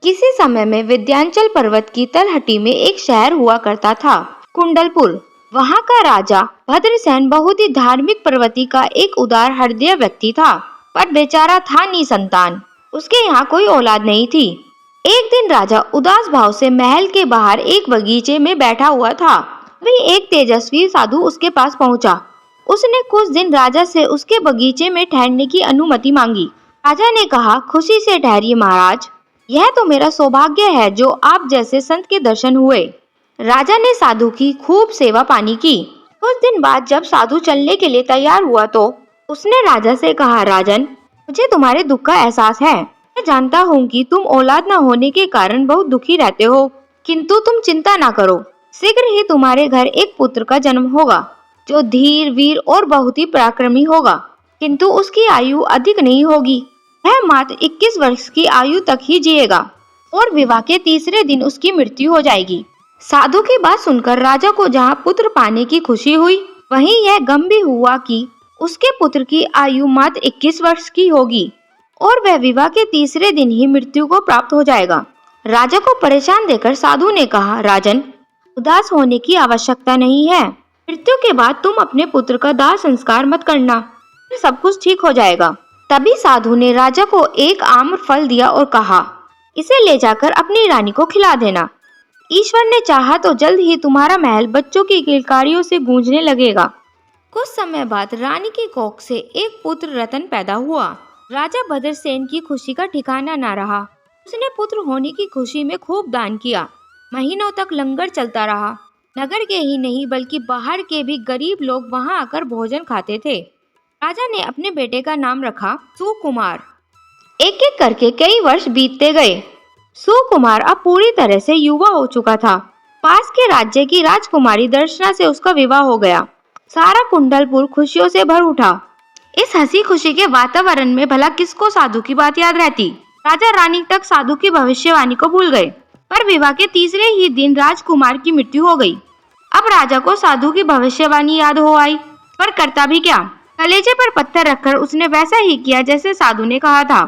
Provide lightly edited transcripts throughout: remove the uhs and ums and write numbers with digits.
किसी समय में विंध्याचल पर्वत की तलहटी में एक शहर हुआ करता था, कुंडलपुर। वहाँ का राजा भद्रसेन बहुत ही धार्मिक प्रवृत्ति का एक उदार हृदय व्यक्ति था, पर बेचारा था निसंतान। उसके यहाँ कोई औलाद नहीं थी। एक दिन राजा उदास भाव से महल के बाहर एक बगीचे में बैठा हुआ था। तभी एक तेजस्वी साधु उसके पास पहुँचा। उसने कुछ दिन राजा से उसके बगीचे में ठहरने की अनुमति मांगी। राजा ने कहा, खुशी से ठहरिए महाराज, यह तो मेरा सौभाग्य है जो आप जैसे संत के दर्शन हुए। राजा ने साधु की खूब सेवा पानी की। कुछ दिन बाद जब साधु चलने के लिए तैयार हुआ तो उसने राजा से कहा, राजन, मुझे तुम्हारे दुख का एहसास है। मैं जानता हूँ कि तुम औलाद न होने के कारण बहुत दुखी रहते हो, किंतु तुम चिंता ना करो, शीघ्र ही तुम्हारे घर एक पुत्र का जन्म होगा जो धीर, वीर और बहुत ही पराक्रमी होगा, किंतु उसकी आयु अधिक नहीं होगी। वह मात्र 21 वर्ष की आयु तक ही जिएगा और विवाह के तीसरे दिन उसकी मृत्यु हो जाएगी। साधु की बात सुनकर राजा को जहाँ पुत्र पाने की खुशी हुई, वहीं यह गम भी हुआ कि उसके पुत्र की आयु मात्र 21 वर्ष की होगी और वह विवाह के तीसरे दिन ही मृत्यु को प्राप्त हो जाएगा। राजा को परेशान देखकर साधु ने कहा, राजन, उदास होने की आवश्यकता नहीं है। मृत्यु के बाद तुम अपने पुत्र का दाह संस्कार मत करना, फिर सब कुछ ठीक हो जाएगा। तभी साधु ने राजा को एक आम्र फल दिया और कहा, इसे ले जाकर अपनी रानी को खिला देना। ईश्वर ने चाहा तो जल्द ही तुम्हारा महल बच्चों की किलकारियों से गूंजने लगेगा। कुछ समय बाद रानी की कोख से एक पुत्र रतन पैदा हुआ। राजा भद्रसेन की खुशी का ठिकाना न रहा। उसने पुत्र होने की खुशी में खूब दान किया। महीनों तक लंगर चलता रहा। नगर के ही नहीं बल्कि बाहर के भी गरीब लोग वहां आकर भोजन खाते थे। राजा ने अपने बेटे का नाम रखा सुकुमार। एक एक करके कई वर्ष बीतते गए। सुकुमार अब पूरी तरह से युवा हो चुका था। पास के राज्य की राजकुमारी दर्शना से उसका विवाह हो गया। सारा कुंडलपुर खुशियों से भर उठा। इस हंसी खुशी के वातावरण में भला किसको साधु की बात याद रहती। राजा रानी तक साधु की भविष्यवाणी को भूल गए। पर विवाह के तीसरे ही दिन राजकुमार की मृत्यु हो गई। अब राजा को साधु की भविष्यवाणी याद हो आई, पर करता भी क्या। कलेजे पर पत्थर रखकर उसने वैसा ही किया जैसे साधु ने कहा था।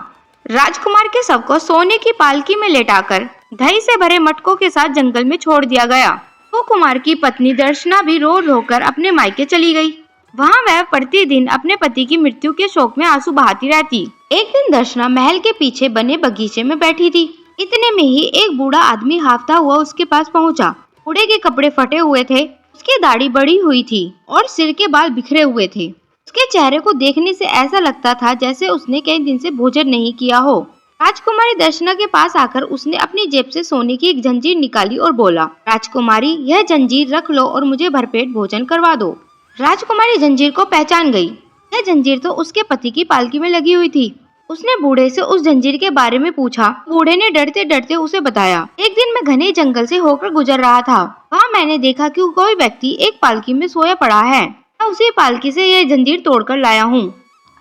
राजकुमार के शव को सोने की पालकी में लेटाकर दही से भरे मटकों के साथ जंगल में छोड़ दिया गया। वो कुमार की पत्नी दर्शना भी रो रो कर अपने मायके चली गई। वहाँ वह प्रतिदिन अपने पति की मृत्यु के शोक में आंसू बहाती रहती। एक दिन दर्शना महल के पीछे बने बगीचे में बैठी थी। इतने में ही एक बूढ़ा आदमी हाफता हुआ उसके पास पहुंचा। बूढ़े के कपड़े फटे हुए थे, उसकी दाढ़ी बड़ी हुई थी और सिर के बाल बिखरे हुए थे। उसके चेहरे को देखने से ऐसा लगता था जैसे उसने कई दिन से भोजन नहीं किया हो। राजकुमारी दर्शना के पास आकर उसने अपनी जेब से सोने की एक जंजीर निकाली और बोला, राजकुमारी, यह जंजीर रख लो और मुझे भरपेट भोजन करवा दो। राजकुमारी जंजीर को पहचान गई। यह जंजीर तो उसके पति की पालकी में लगी हुई थी। उसने बूढ़े से उस जंजीर के बारे में पूछा। बूढ़े ने डरते डरते उसे बताया, एक दिन मैं घने जंगल से होकर गुजर रहा था। वहाँ मैंने देखा कि कोई व्यक्ति एक पालकी में सोया पड़ा है। मैं उसी पालकी से यह जंजीर तोड़कर लाया हूँ।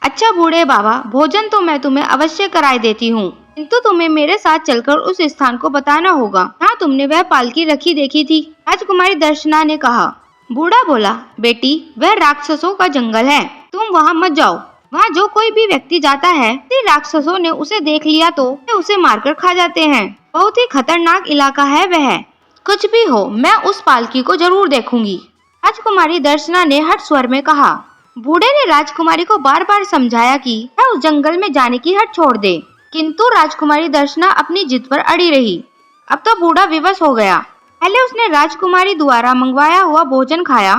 अच्छा बूढ़े बाबा, भोजन तो मैं तुम्हें अवश्य कराई देती हूँ, किंतु तुम्हें मेरे साथ चलकर उस स्थान को बताना होगा जहाँ तुमने वह पालकी रखी देखी थी। राजकुमारी दर्शना ने कहा। बूढ़ा बोला, बेटी, वह राक्षसों का जंगल है, तुम वहाँ मत जाओ। वहाँ जो कोई भी व्यक्ति जाता है, यदि राक्षसों ने उसे देख लिया तो वे उसे मारकर खा जाते हैं। बहुत ही खतरनाक इलाका है वह। कुछ भी हो, मैं उस पालकी को जरूर देखूंगी। राजकुमारी दर्शना ने हठ स्वर में कहा। बूढ़े ने राजकुमारी को बार बार समझाया कि वह उस जंगल में जाने की हठ छोड़ दे, किंतु राजकुमारी दर्शना अपनी जिद पर अड़ी रही। अब तो बूढ़ा विवश हो गया। पहले उसने राजकुमारी द्वारा मंगवाया हुआ भोजन खाया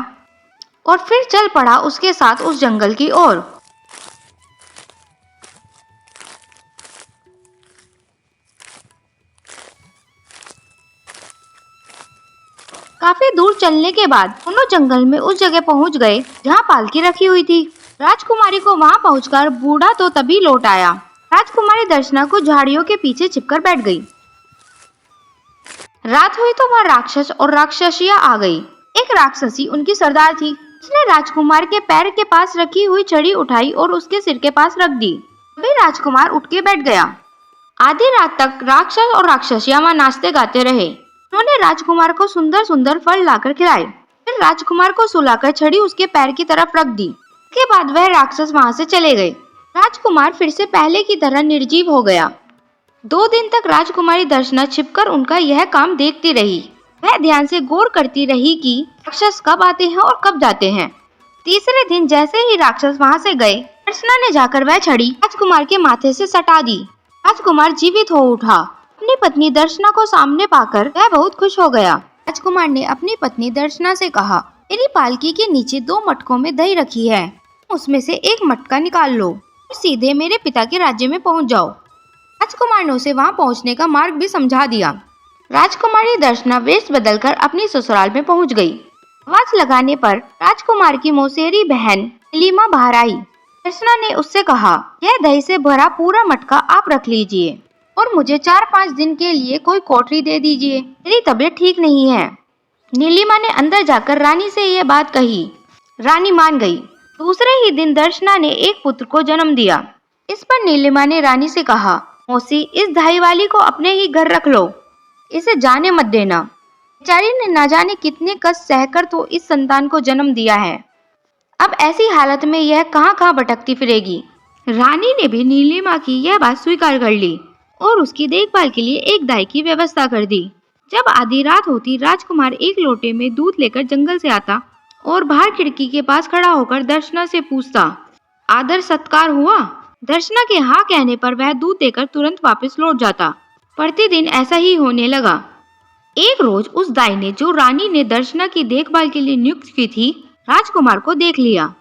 और फिर चल पड़ा उसके साथ उस जंगल की ओर। काफी दूर चलने के बाद दोनों जंगल में उस जगह पहुंच गए जहां पालकी रखी हुई थी। राजकुमारी को वहां पहुंचकर बूढ़ा तो तभी लौट आया। राजकुमारी दर्शना को झाड़ियों के पीछे छिपकर बैठ गई। रात हुई तो वहां राक्षस और राक्षसियां आ गई। एक राक्षसी उनकी सरदार थी। उसने राजकुमार के पैर के पास रखी हुई छड़ी उठाई और उसके सिर के पास रख दी। तभी राजकुमार उठ के बैठ गया। आधी रात तक राक्षस और राक्षसियां वहां नाचते गाते रहे। उन्होंने राजकुमार को सुंदर सुंदर फल लाकर खिलाए। फिर राजकुमार को सुलाकर छड़ी उसके पैर की तरफ रख दी। उसके बाद वह राक्षस वहां से चले गए। राजकुमार फिर से पहले की तरह निर्जीव हो गया। 2 दिन तक राजकुमारी दर्शना छिपकर उनका यह काम देखती रही। वह ध्यान से गौर करती रही कि राक्षस कब आते हैं और कब जाते हैं। तीसरे दिन जैसे ही राक्षस वहां से गए, दर्शना ने जाकर वह छड़ी राजकुमार के माथे से सटा दी। राजकुमार जीवित हो उठा। अपनी पत्नी दर्शना को सामने पाकर वह बहुत खुश हो गया। राजकुमार ने अपनी पत्नी दर्शना से कहा, मेरी पालकी के नीचे 2 मटकों में दही रखी है, उसमें से एक मटका निकाल लो और सीधे मेरे पिता के राज्य में पहुंच जाओ। राजकुमार ने उसे वहां पहुंचने का मार्ग भी समझा दिया। राजकुमारी दर्शना वेश बदलकर अपनी ससुराल में पहुंच गई। आवाज लगाने पर राजकुमार की मौसेरी बहन नीलिमा बाहर आई। दर्शना ने उससे कहा, यह दही से भरा पूरा मटका आप रख लीजिए और मुझे 4-5 दिन के लिए कोई कोठरी दे दीजिए, मेरी तबीयत ठीक नहीं है। नीलिमा ने अंदर जाकर रानी से यह बात कही। रानी मान गई। दूसरे ही दिन दर्शना ने एक पुत्र को जन्म दिया। इस पर नीलिमा ने रानी से कहा, मौसी, इस दही वाली को अपने ही घर रख लो, इसे जाने मत देना। बेचारी ने न जाने कितने कष्ट सहकर तो इस संतान को जन्म दिया है। अब ऐसी हालत में यह कहाँ भटकती फिरेगी। रानी ने भी नीलिमा की यह बात स्वीकार कर ली और उसकी देखभाल के लिए एक दाई की व्यवस्था कर दी। जब आधी रात होती, राजकुमार एक लोटे में दूध लेकर जंगल से आता और बाहर खिड़की के पास खड़ा होकर दर्शना से पूछता, आदर सत्कार हुआ? दर्शना के हाँ कहने पर वह दूध देकर तुरंत वापस लौट जाता। प्रतिदिन ऐसा ही होने लगा। एक रोज उस दाई ने, जो रानी ने दर्शना की देखभाल के लिए नियुक्त की थी, राजकुमार को देख लिया।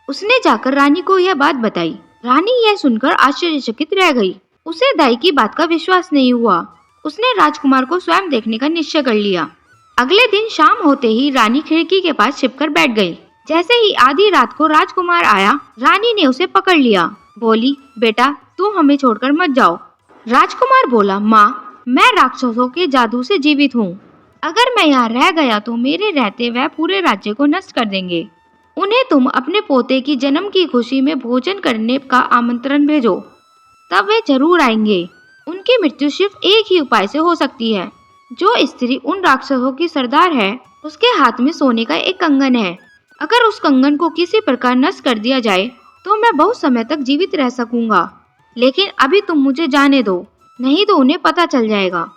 उसने जाकर रानी को यह बात बताई। रानी यह सुनकर आश्चर्यचकित रह गई। उसे दाई की बात का विश्वास नहीं हुआ। उसने राजकुमार को स्वयं देखने का निश्चय कर लिया। अगले दिन शाम होते ही रानी खिड़की के पास छिपकर बैठ गई। जैसे ही आधी रात को राजकुमार आया, रानी ने उसे पकड़ लिया। बोली, बेटा, तुम हमें छोड़कर मत जाओ। राजकुमार बोला, माँ, मैं राक्षसों के जादू से जीवित हूँ। अगर मैं यहाँ रह गया तो मेरे रहते वह पूरे राज्य को नष्ट कर देंगे। उन्हें तुम अपने पोते की जन्म की खुशी में भोजन करने का आमंत्रण भेजो, तब वे जरूर आएंगे। उनकी मृत्यु सिर्फ एक ही उपाय से हो सकती है। जो स्त्री उन राक्षसों की सरदार है, उसके हाथ में सोने का एक कंगन है। अगर उस कंगन को किसी प्रकार नष्ट कर दिया जाए तो मैं बहुत समय तक जीवित रह सकूंगा, लेकिन अभी तुम मुझे जाने दो, नहीं तो उन्हें पता चल जाएगा।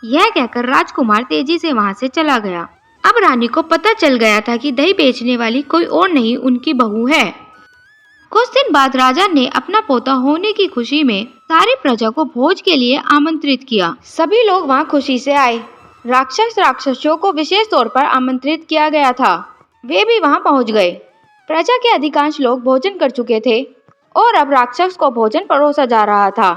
यह कहकर राजकुमार तेजी से वहां से चला गया। अब रानी को पता चल गया था कि दही बेचने वाली कोई और नहीं, उनकी बहू है। कुछ दिन बाद राजा ने अपना पोता होने की खुशी में सारी प्रजा को भोज के लिए आमंत्रित किया। सभी लोग वहां खुशी से आए। राक्षसों को विशेष तौर पर आमंत्रित किया गया था। वे भी वहां पहुंच गए। प्रजा के अधिकांश लोग भोजन कर चुके थे और अब राक्षस को भोजन परोसा जा रहा था।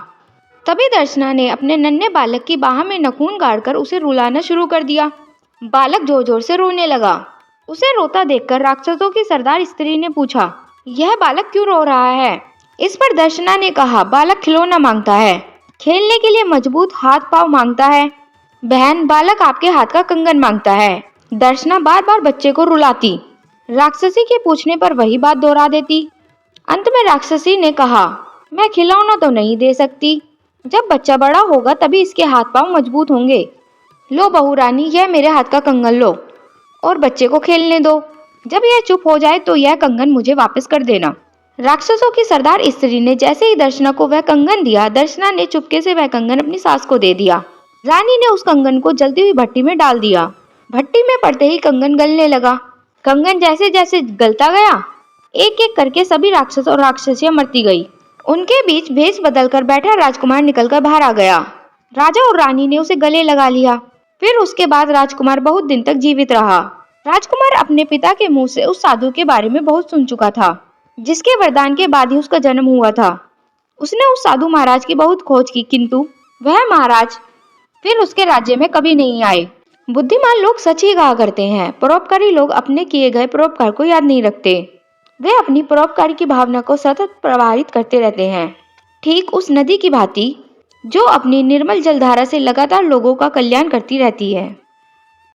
तभी दर्शना ने अपने नन्हे बालक की बाह में नाखून गाड़कर उसे रुलाना शुरू कर दिया। बालक जोर जोर से रोने लगा। उसे रोता देखकर राक्षसों की सरदार स्त्री ने पूछा, यह बालक क्यों रो रहा है? इस पर दर्शना ने कहा, बालक खिलौना मांगता है, खेलने के लिए मजबूत हाथ पांव मांगता है। बहन, बालक आपके हाथ का कंगन मांगता है। दर्शना बार बार बच्चे को रुलाती। राक्षसी के पूछने पर वही बात दोहरा देती। अंत में राक्षसी ने कहा, मैं खिलौना तो नहीं दे सकती, जब बच्चा बड़ा होगा तभी इसके हाथ पांव मजबूत होंगे। लो बहू रानी, यह मेरे हाथ का कंगन लो और बच्चे को खेलने दो। जब यह चुप हो जाए तो यह कंगन मुझे वापस कर देना। राक्षसों की सरदार स्त्री ने जैसे ही दर्शना को वह कंगन दिया, दर्शना ने चुपके से वह कंगन अपनी सास को दे दिया। रानी ने उस कंगन को जलती हुई भट्टी में डाल दिया। भट्टी में पड़ते ही कंगन गलने लगा। कंगन जैसे जैसे गलता गया, एक एक करके सभी राक्षस और राक्षसियां मरती गई। उनके बीच भेष बदलकर बैठा राजकुमार निकलकर बाहर आ गया। राजा और रानी ने उसे गले लगा लिया। फिर उसके बाद राजकुमार बहुत दिन तक जीवित रहा। राजकुमार अपने पिता के मुंह से उस साधु के बारे में बहुत सुन चुका था, जिसके वरदान के बाद ही उसका जन्म हुआ था। उसने उस साधु महाराज की बहुत खोज की, किंतु वह महाराज फिर उसके राज्य में कभी नहीं आए। बुद्धिमान लोग सच ही कहा करते हैं। परोपकारी लोग अपने किए गए परोपकार को याद नहीं रखते। वे अपनी परोपकारी की भावना को सतत प्रभावित करते रहते हैं, ठीक उस नदी की भांति जो अपनी निर्मल जलधारा से लगातार लोगों का कल्याण करती रहती है।